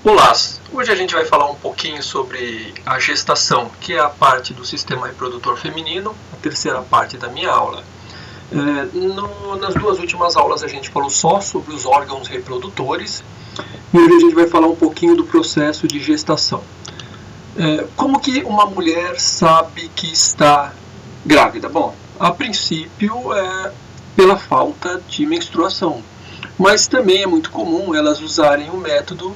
Olá, hoje a gente vai falar um pouquinho sobre a gestação, que é a parte do sistema reprodutor feminino, a terceira parte da minha aula. Nas duas últimas aulas a gente falou só sobre os órgãos reprodutores e hoje a gente vai falar um pouquinho do processo de gestação. Como que uma mulher sabe que está grávida? Bom, a princípio é pela falta de menstruação, mas também é muito comum elas usarem o método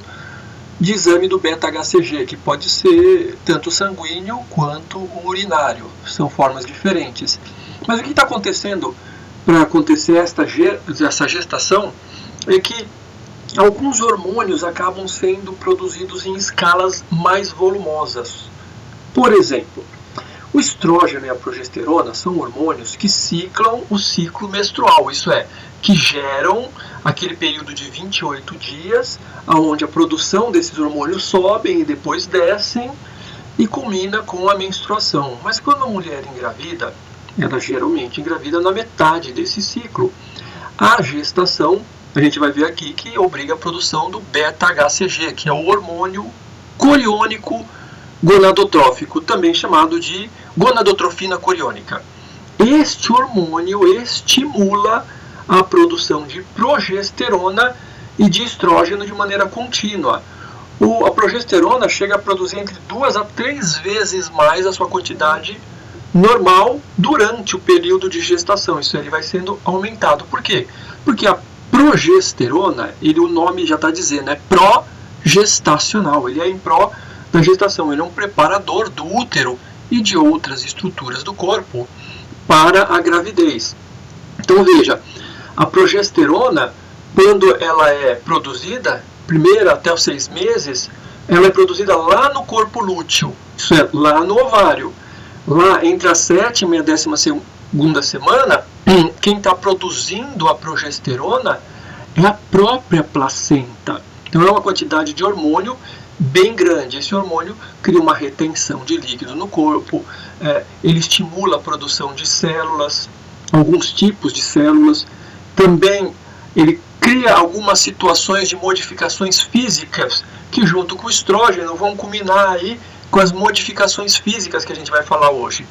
de exame do beta-HCG, que pode ser tanto sanguíneo quanto urinário. São formas diferentes. Mas o que está acontecendo para acontecer essa gestação é que alguns hormônios acabam sendo produzidos em escalas mais volumosas. Por exemplo, o estrógeno e a progesterona são hormônios que ciclam o ciclo menstrual, isso é, que geram aquele período de 28 dias, onde a produção desses hormônios sobem e depois descem e culmina com a menstruação. Mas quando a mulher engravida, ela geralmente engravida na metade desse ciclo. A gestação, a gente vai ver aqui que obriga a produção do beta-HCG, que é o hormônio coriônico gonadotrófico, também chamado de gonadotrofina coriônica. Este hormônio estimula a produção de progesterona e de estrógeno de maneira contínua. A progesterona chega a produzir entre 2 a 3 vezes mais a sua quantidade normal durante o período de gestação. Isso ele vai sendo aumentado. Por quê? Porque a progesterona, o nome já está dizendo, é progestacional. Ele é em pró da gestação. Ele é um preparador do útero e de outras estruturas do corpo para a gravidez. Então veja, a progesterona, quando ela é produzida, primeiro até os 6 meses, ela é produzida lá no corpo lúteo, isso é, lá no ovário. Lá entre a 7ª e a 12ª semana, quem está produzindo a progesterona é a própria placenta. Então é uma quantidade de hormônio bem grande. Esse hormônio cria uma retenção de líquido no corpo, ele estimula a produção de células, alguns tipos de células. Também ele cria algumas situações de modificações físicas que junto com o estrógeno vão culminar aí com as modificações físicas que a gente vai falar hoje.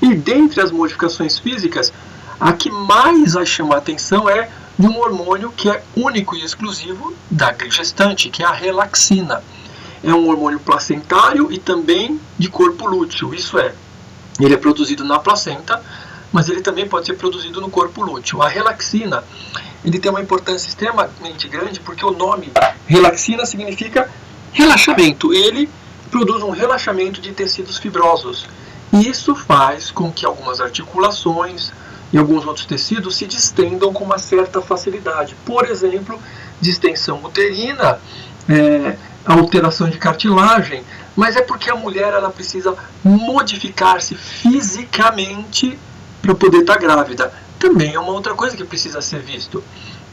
E dentre as modificações físicas, a que mais vai chamar a atenção é de um hormônio que é único e exclusivo da gestante, que é a relaxina. É um hormônio placentário e também de corpo lúteo, isso é, ele é produzido na placenta, mas ele também pode ser produzido no corpo lúteo. A relaxina, ele tem uma importância extremamente grande porque o nome relaxina significa relaxamento. Ele produz um relaxamento de tecidos fibrosos. E isso faz com que algumas articulações e alguns outros tecidos se distendam com uma certa facilidade. Por exemplo, distensão uterina, alteração de cartilagem, mas é porque a mulher ela precisa modificar-se fisicamente para poder estar grávida. Também é uma outra coisa que precisa ser visto,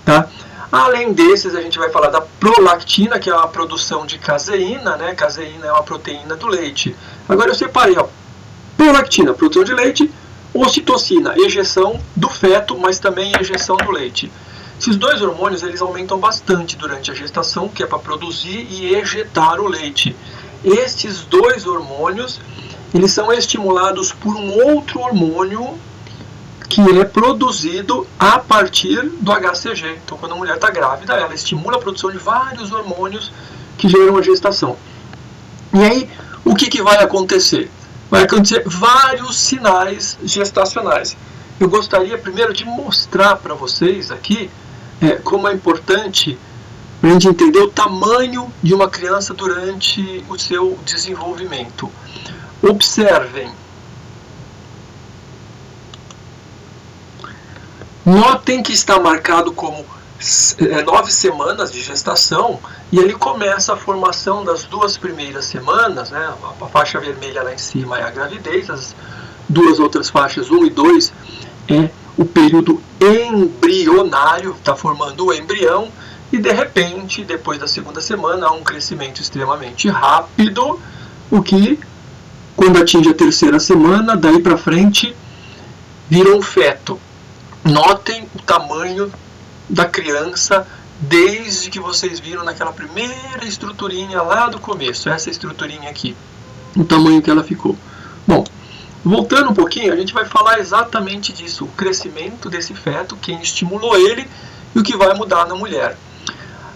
tá? Além desses, a gente vai falar da prolactina, que é a produção de caseína, né? Caseína é uma proteína do leite. Agora eu separei, ó, prolactina, produção de leite, ocitocina, ejeção do feto, mas também ejeção do leite. Esses dois hormônios, eles aumentam bastante durante a gestação, que é para produzir e ejetar o leite. Estes dois hormônios, eles são estimulados por um outro hormônio que é produzido a partir do HCG. Então, quando a mulher está grávida, ela estimula a produção de vários hormônios que geram a gestação. E aí, o que vai acontecer? Vai acontecer vários sinais gestacionais. Eu gostaria primeiro de mostrar para vocês aqui como é importante para a gente entender o tamanho de uma criança durante o seu desenvolvimento. Observem. Notem que está marcado como 9 semanas de gestação e ele começa a formação das 2 primeiras semanas, né? A faixa vermelha lá em cima é a gravidez, as 2 outras faixas, 1 e 2, é o período embrionário, está formando o embrião e de repente, depois da 2ª semana, há um crescimento extremamente rápido, o que, quando atinge a 3ª semana, daí para frente, vira um feto. Notem o tamanho da criança desde que vocês viram naquela primeira estruturinha lá do começo, essa estruturinha aqui, o tamanho que ela ficou. Bom, voltando um pouquinho, a gente vai falar exatamente disso, o crescimento desse feto, quem estimulou ele e o que vai mudar na mulher.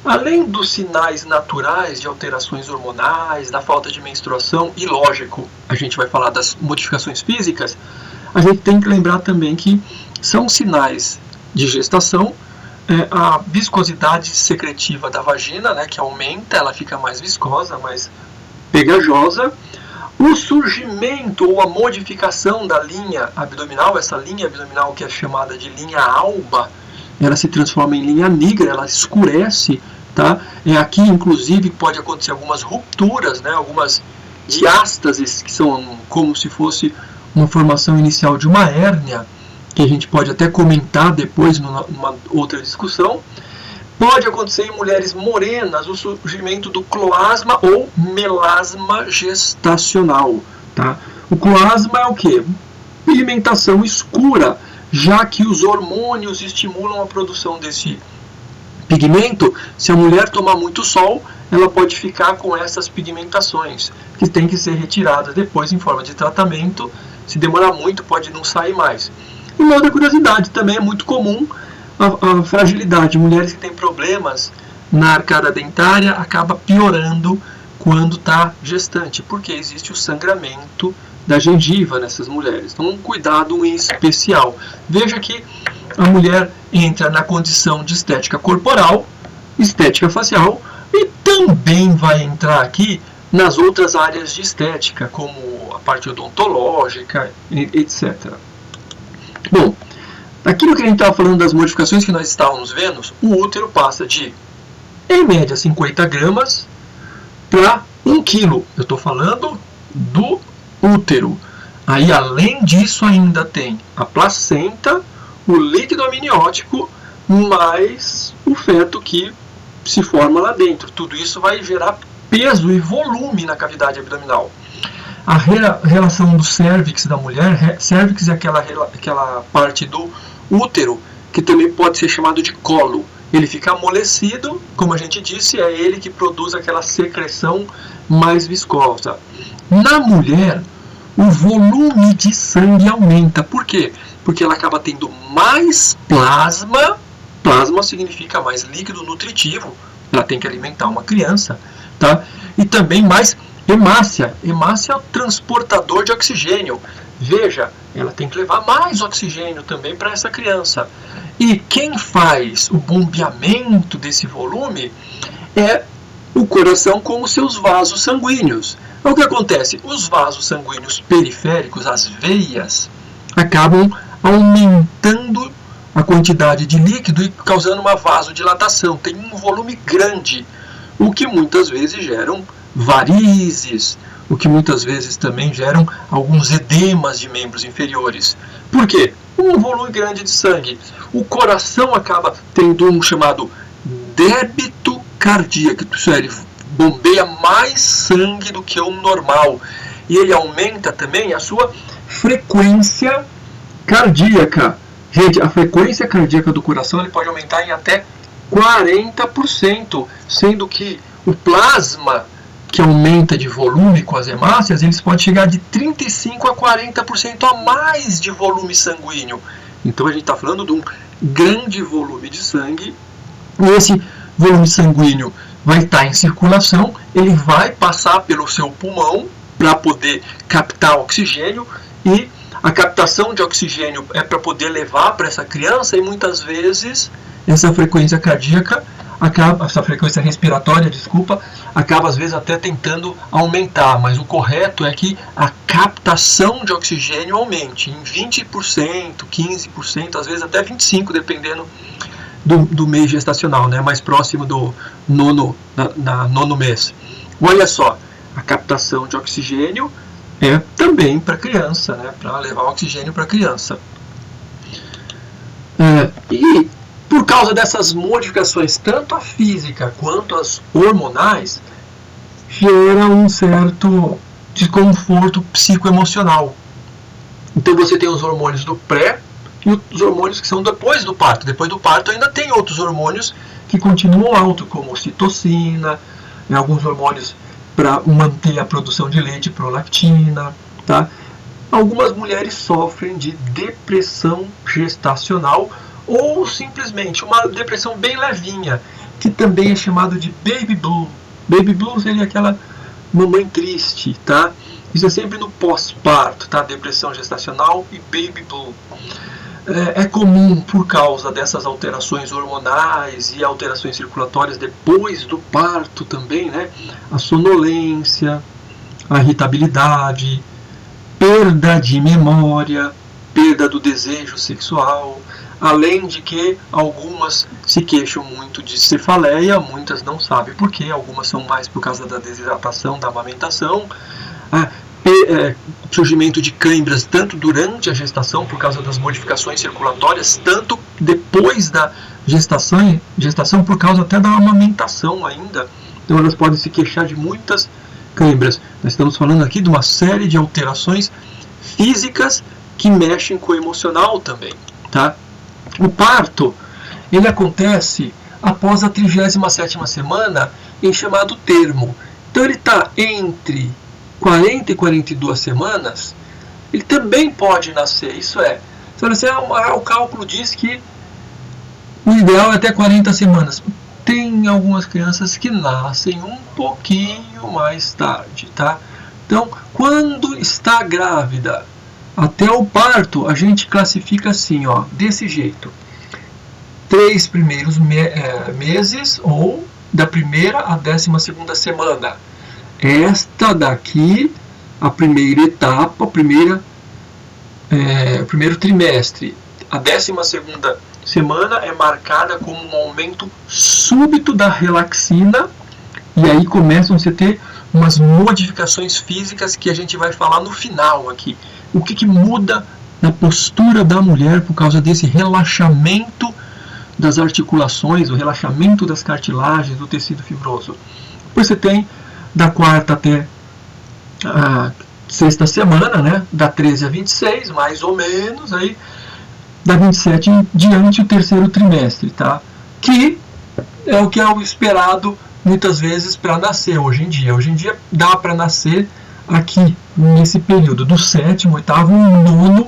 Além dos sinais naturais de alterações hormonais, da falta de menstruação, e lógico, a gente vai falar das modificações físicas, a gente tem que lembrar também que são sinais de gestação, a viscosidade secretiva da vagina, né, que aumenta, ela fica mais viscosa, mais pegajosa, o surgimento ou a modificação da linha abdominal, essa linha abdominal que é chamada de linha alba, ela se transforma em linha negra, ela escurece, tá? Aqui, inclusive, pode acontecer algumas rupturas, né? Algumas diástases, que são como se fosse uma formação inicial de uma hérnia, que a gente pode até comentar depois numa outra discussão. Pode acontecer em mulheres morenas o surgimento do cloasma ou melasma gestacional, tá? O cloasma é o quê? Pigmentação escura, já que os hormônios estimulam a produção desse pigmento. Se a mulher tomar muito sol, ela pode ficar com essas pigmentações, que tem que ser retiradas depois em forma de tratamento. Se demorar muito, pode não sair mais. E uma outra curiosidade, também é muito comum a fragilidade. Mulheres que têm problemas na arcada dentária acaba piorando quando está gestante, porque existe o sangramento da gengiva nessas mulheres. Então, um cuidado em especial. Veja que a mulher entra na condição de estética corporal, estética facial, e também vai entrar aqui nas outras áreas de estética, como a parte odontológica, etc. Bom, aquilo que a gente estava falando das modificações que nós estávamos vendo, o útero passa de, em média, 50 gramas para 1 quilo. Eu estou falando do útero. Aí, além disso, ainda tem a placenta, o líquido amniótico, mais o feto que se forma lá dentro. Tudo isso vai gerar peso e volume na cavidade abdominal. A relação do cérvix da mulher, cérvix é aquela parte do útero que também pode ser chamado de colo. Ele fica amolecido, como a gente disse, é ele que produz aquela secreção mais viscosa. Na mulher, o volume de sangue aumenta. Por quê? Porque ela acaba tendo mais plasma. Plasma significa mais líquido nutritivo. Ela tem que alimentar uma criança, tá? E também mais hemácia. Hemácia é o transportador de oxigênio. Veja, ela tem que levar mais oxigênio também para essa criança. E quem faz o bombeamento desse volume é o coração com os seus vasos sanguíneos. O que acontece? Os vasos sanguíneos periféricos, as veias, acabam aumentando a quantidade de líquido e causando uma vasodilatação. Tem um volume grande, o que muitas vezes geram varizes, o que muitas vezes também geram alguns edemas de membros inferiores. Por quê? Um volume grande de sangue. O coração acaba tendo um chamado débito cardíaco, isso é, ele bombeia mais sangue do que o normal. E ele aumenta também a sua frequência cardíaca. Gente, a frequência cardíaca do coração ele pode aumentar em até 40%, sendo que o plasma, que aumenta de volume com as hemácias, eles podem chegar de 35% a 40% a mais de volume sanguíneo. Então a gente está falando de um grande volume de sangue, e esse volume sanguíneo vai estar em circulação, ele vai passar pelo seu pulmão para poder captar oxigênio, e a captação de oxigênio é para poder levar para essa criança, e muitas vezes essa frequência cardíaca essa frequência respiratória, acaba às vezes até tentando aumentar, mas o correto é que a captação de oxigênio aumente em 20%, 15%, às vezes até 25%, dependendo do mês gestacional, né? Mais próximo do nono mês. Olha só, a captação de oxigênio é também para criança, né? Para levar oxigênio para a criança. E por causa dessas modificações, tanto a física quanto as hormonais, gera um certo desconforto psicoemocional. Então você tem os hormônios do pré e os hormônios que são depois do parto. Depois do parto ainda tem outros hormônios que continuam altos, como ocitocina, alguns hormônios para manter a produção de leite, prolactina, tá? Algumas mulheres sofrem de depressão gestacional ou simplesmente uma depressão bem levinha, que também é chamado de baby blue. Baby blue seria aquela mamãe triste, tá? Isso é sempre no pós-parto, tá? Depressão gestacional e baby blue. É comum por causa dessas alterações hormonais e alterações circulatórias depois do parto também, né? A sonolência, a irritabilidade, perda de memória, perda do desejo sexual, além de que algumas se queixam muito de cefaleia, muitas não sabem por quê, algumas são mais por causa da desidratação, da amamentação, surgimento de câimbras tanto durante a gestação por causa das modificações circulatórias, tanto depois da gestação por causa até da amamentação ainda. Então elas podem se queixar de muitas câimbras. Nós estamos falando aqui de uma série de alterações físicas que mexem com o emocional também, tá? O parto, ele acontece após a 37ª semana em chamado termo. Então ele está entre 40 e 42 semanas, ele também pode nascer. Isso é, o cálculo diz que o ideal é até 40 semanas. Tem algumas crianças que nascem um pouquinho mais tarde, tá? Então, quando está grávida até o parto, a gente classifica assim, ó, desse jeito: 3 primeiros meses ou da primeira à 12ª semana. Esta daqui, a primeira etapa, o primeiro trimestre. A 12ª semana é marcada como um aumento súbito da relaxina, e aí começam a ter umas modificações físicas que a gente vai falar no final aqui. O que muda na postura da mulher por causa desse relaxamento das articulações, o relaxamento das cartilagens, do tecido fibroso. Depois você tem da 4ª até a 6ª semana, né? Da 13 a 26, mais ou menos, aí da 27 em diante o 3º trimestre, tá? Que é o que é o esperado muitas vezes para nascer hoje em dia. Hoje em dia dá para nascer aqui, nesse período, do 7º, 8º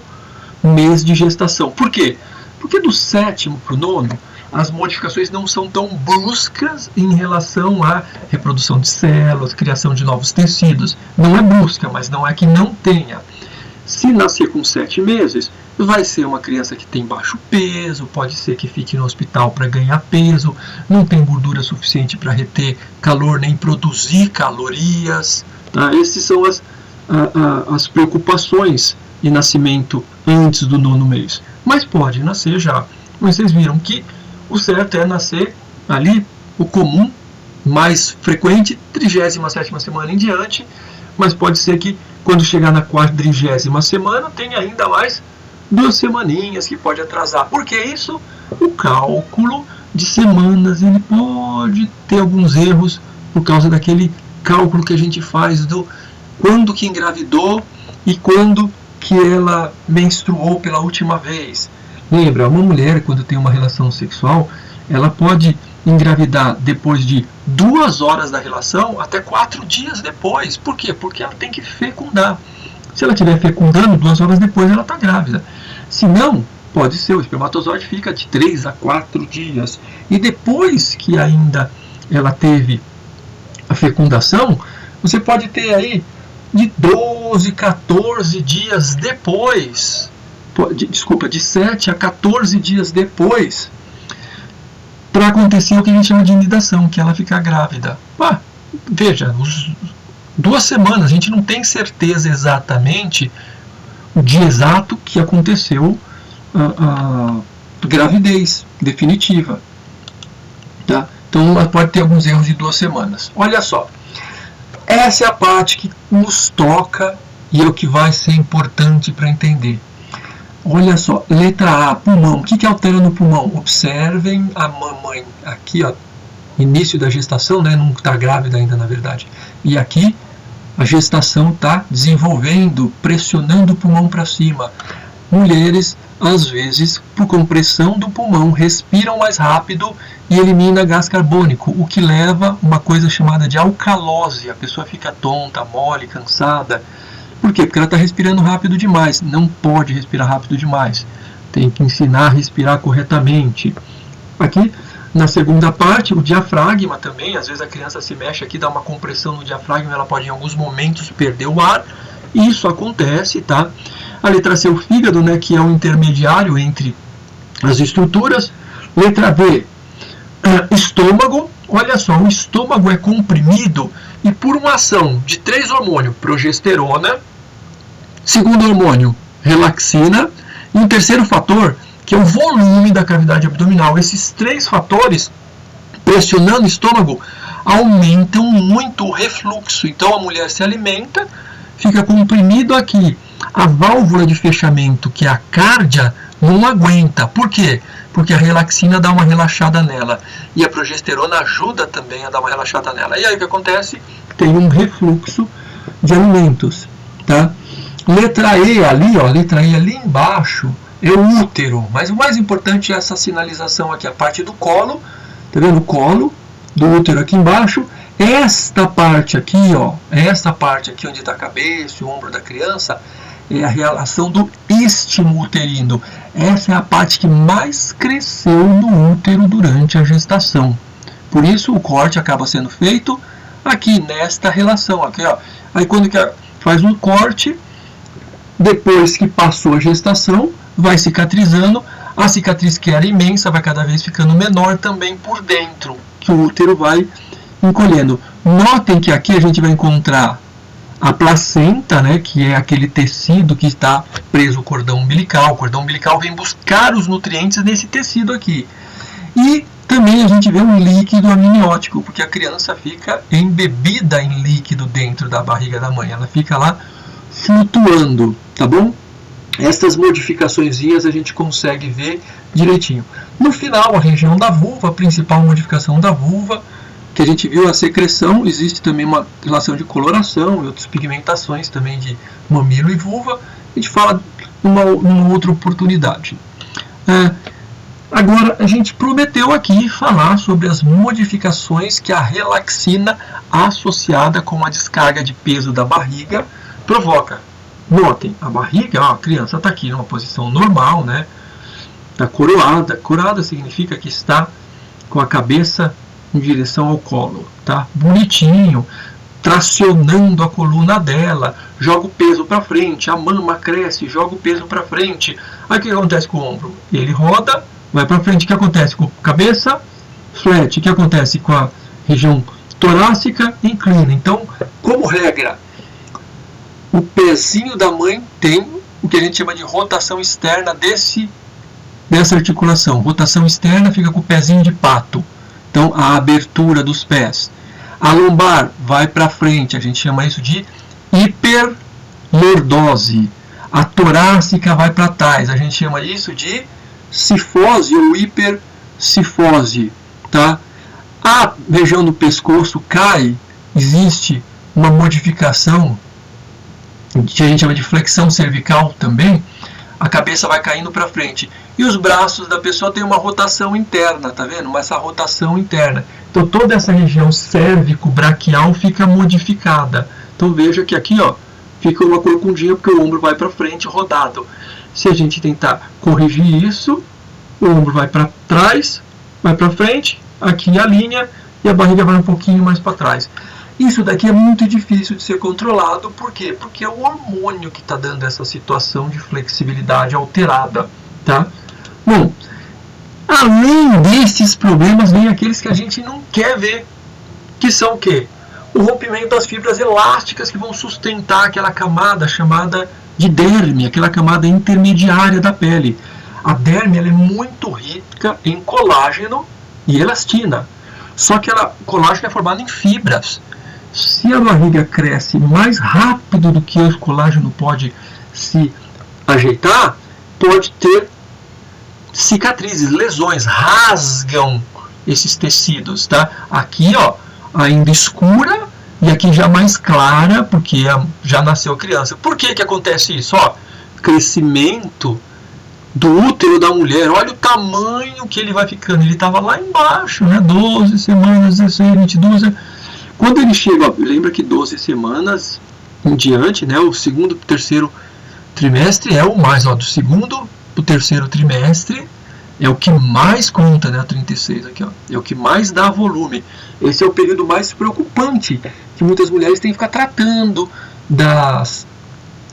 e 9º mês de gestação. Por quê? Porque do 7º para o 9º, as modificações não são tão bruscas em relação à reprodução de células, criação de novos tecidos. Não é brusca, mas não é que não tenha. Se nascer com 7 meses, vai ser uma criança que tem baixo peso, pode ser que fique no hospital para ganhar peso, não tem gordura suficiente para reter calor nem produzir calorias. Tá? Essas são as preocupações de nascimento antes do 9º mês. Mas pode nascer já. Mas vocês viram que o certo é nascer ali, o comum, mais frequente, 37ª semana em diante, mas pode ser que quando chegar na 40ª semana tenha ainda mais 2 semaninhas que pode atrasar. Por que isso? O cálculo de semanas, ele pode ter alguns erros por causa daquele cálculo que a gente faz do quando que engravidou e quando que ela menstruou pela última vez. Lembra, uma mulher, quando tem uma relação sexual, ela pode engravidar depois de 2 horas da relação até 4 dias depois. Por quê? Porque ela tem que fecundar. Se ela estiver fecundando, 2 horas depois ela está grávida. Se não, pode ser, o espermatozoide fica de 3 a 4 dias. E depois que ainda ela teve a fecundação, você pode ter aí de 12, 14 dias depois, de 7 a 14 dias depois, para acontecer o que a gente chama de inidação, que ela fica grávida. Veja, 2 semanas, a gente não tem certeza exatamente o dia exato que aconteceu a gravidez definitiva. Tá? Então pode ter alguns erros de 2 semanas. Olha só, essa é a parte que nos toca e é o que vai ser importante para entender. Olha só, letra A, pulmão. O que altera no pulmão? Observem a mamãe aqui, ó, início da gestação, né? Não está grávida ainda, na verdade. E aqui a gestação está desenvolvendo, pressionando o pulmão para cima. Mulheres, às vezes, por compressão do pulmão, respiram mais rápido e elimina gás carbônico, o que leva a uma coisa chamada de alcalose. A pessoa fica tonta, mole, cansada. Por quê? Porque ela está respirando rápido demais. Não pode respirar rápido demais. Tem que ensinar a respirar corretamente. Aqui, na segunda parte, o diafragma também. Às vezes a criança se mexe aqui, dá uma compressão no diafragma, ela pode em alguns momentos perder o ar. Isso acontece, tá? A letra C, o fígado, né, que é o intermediário entre as estruturas. Letra B, estômago. Olha só, o estômago é comprimido e por uma ação de 3 hormônios, progesterona, segundo hormônio, relaxina, e um terceiro fator, que é o volume da cavidade abdominal. Esses 3 fatores, pressionando o estômago, aumentam muito o refluxo. Então a mulher se alimenta, fica comprimido aqui. A válvula de fechamento, que é a cárdia, não aguenta. Por quê? Porque a relaxina dá uma relaxada nela. E a progesterona ajuda também a dar uma relaxada nela. E aí o que acontece? Tem um refluxo de alimentos. Tá? Letra E ali, ó, letra E ali embaixo é o útero. Mas o mais importante é essa sinalização aqui, a parte do colo. Tá vendo? O colo do útero aqui embaixo. Esta parte aqui, ó, essa parte aqui onde está a cabeça, o ombro da criança, é a relação do istmo uterino. Essa é a parte que mais cresceu no útero durante a gestação. Por isso o corte acaba sendo feito aqui nesta relação. Aqui, ó. Aí quando faz um corte, depois que passou a gestação, vai cicatrizando. A cicatriz, que era imensa, vai cada vez ficando menor também por dentro, que o útero vai encolhendo. Notem que aqui a gente vai encontrar a placenta, né, que é aquele tecido que está preso ao cordão umbilical. O cordão umbilical vem buscar os nutrientes nesse tecido aqui. E também a gente vê um líquido amniótico, porque a criança fica embebida em líquido dentro da barriga da mãe. Ela fica lá flutuando, tá bom? Essas modificaçõezinhas a gente consegue ver direitinho. No final, a região da vulva, a principal modificação da vulva, que a gente viu a secreção, existe também uma relação de coloração e outras pigmentações também de mamilo e vulva. A gente fala numa outra oportunidade. Agora, a gente prometeu aqui falar sobre as modificações que a relaxina associada com a descarga de peso da barriga provoca. Notem, a barriga, ó, a criança está aqui numa posição normal, né? Está coroada. Coroada significa que está com a cabeça em direção ao colo, tá? Bonitinho, tracionando a coluna dela, joga o peso para frente, a mama cresce, joga o peso para frente. Aí o que acontece com o ombro? Ele roda, vai para frente. O que acontece com a cabeça? Flat. O que acontece com a região torácica? Inclina. Então, como regra, o pezinho da mãe tem o que a gente chama de rotação externa dessa articulação. Rotação externa fica com o pezinho de pato. Então, a abertura dos pés. A lombar vai para frente, a gente chama isso de hiperlordose. A torácica vai para trás, a gente chama isso de cifose ou hipercifose. Tá? A região do pescoço cai, existe uma modificação que a gente chama de flexão cervical também. A cabeça vai caindo para frente. E os braços da pessoa têm uma rotação interna, tá vendo? Mas essa rotação interna. Então toda essa região cérvico-braquial fica modificada. Então veja que aqui, ó, fica uma corcundinha porque o ombro vai para frente rodado. Se a gente tentar corrigir isso, o ombro vai para trás, vai para frente, aqui a linha e a barriga vai um pouquinho mais para trás. Isso daqui é muito difícil de ser controlado. Por quê? Porque é o hormônio que está dando essa situação de flexibilidade alterada. Tá? Bom, além desses problemas, vem aqueles que a gente não quer ver, que são o quê? O rompimento das fibras elásticas que vão sustentar aquela camada chamada de derme, aquela camada intermediária da pele. A derme ela é muito rica em colágeno e elastina, só que o colágeno é formado em fibras. Se a barriga cresce mais rápido do que o colágeno pode se ajeitar, pode ter cicatrizes, lesões, rasgam esses tecidos, tá? Aqui, ó, ainda escura e aqui já mais clara, porque já nasceu criança. Por que que acontece isso? Ó, crescimento do útero da mulher. Olha o tamanho que ele vai ficando. Ele estava lá embaixo, né? 12 semanas, 16, 22. Quando ele chega, ó, lembra que 12 semanas em diante, né? O segundo e terceiro trimestre é o mais, ó, do segundo para o terceiro trimestre é o que mais conta, né? 36 aqui, ó, é o que mais dá volume. Esse é o período mais preocupante, que muitas mulheres têm que ficar tratando das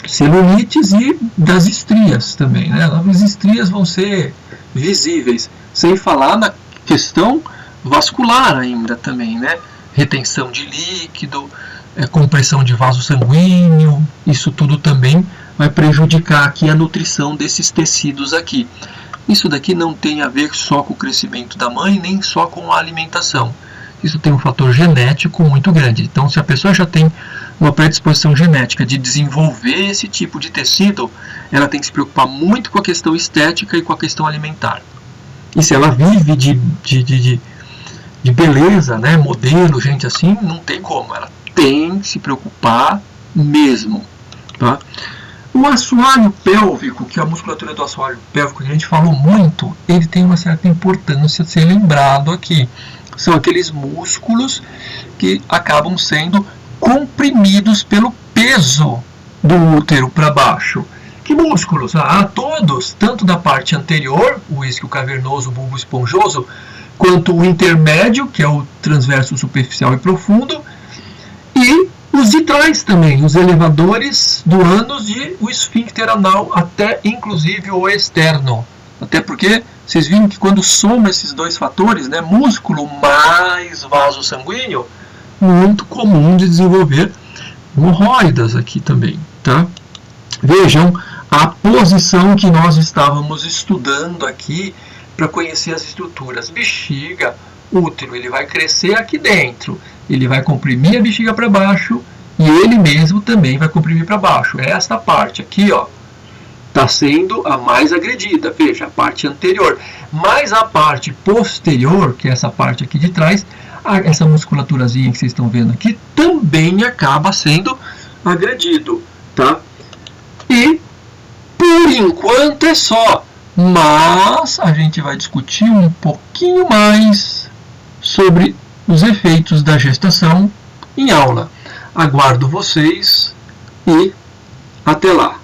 celulites e das estrias também, né? As estrias vão ser visíveis, sem falar na questão vascular ainda também, né? Retenção de líquido, compressão de vaso sanguíneo, isso tudo também vai prejudicar aqui a nutrição desses tecidos aqui. Isso daqui não tem a ver só com o crescimento da mãe, nem só com a alimentação. Isso tem um fator genético muito grande. Então, se a pessoa já tem uma predisposição genética de desenvolver esse tipo de tecido, ela tem que se preocupar muito com a questão estética e com a questão alimentar. E se ela vive de beleza, né, modelo, gente assim, não tem como. Ela tem que se preocupar mesmo. Tá? O assoalho pélvico, que é a musculatura do assoalho pélvico que a gente falou muito, ele tem uma certa importância de ser lembrado aqui. São aqueles músculos que acabam sendo comprimidos pelo peso do útero para baixo. Que músculos? Todos, tanto da parte anterior, o isquio cavernoso, o bulbo esponjoso, quanto o intermédio, que é o transverso superficial e profundo, e os de trás também, os elevadores do ânus e o esfíncter anal, até inclusive o externo. Até porque vocês viram que quando soma esses dois fatores, né, músculo mais vaso sanguíneo, muito comum de desenvolver hemorroidas aqui também, tá? Vejam a posição que nós estávamos estudando aqui para conhecer as estruturas. Bexiga, útero, ele vai crescer aqui dentro, ele vai comprimir a bexiga para baixo e ele mesmo também vai comprimir para baixo. Esta parte aqui, ó, está sendo a mais agredida, veja, a parte anterior. Mas a parte posterior, que é essa parte aqui de trás, essa musculaturazinha que vocês estão vendo aqui, também acaba sendo agredido, tá? E, por enquanto, é só. Mas a gente vai discutir um pouquinho mais sobre os efeitos da gestação em aula. Aguardo vocês e até lá!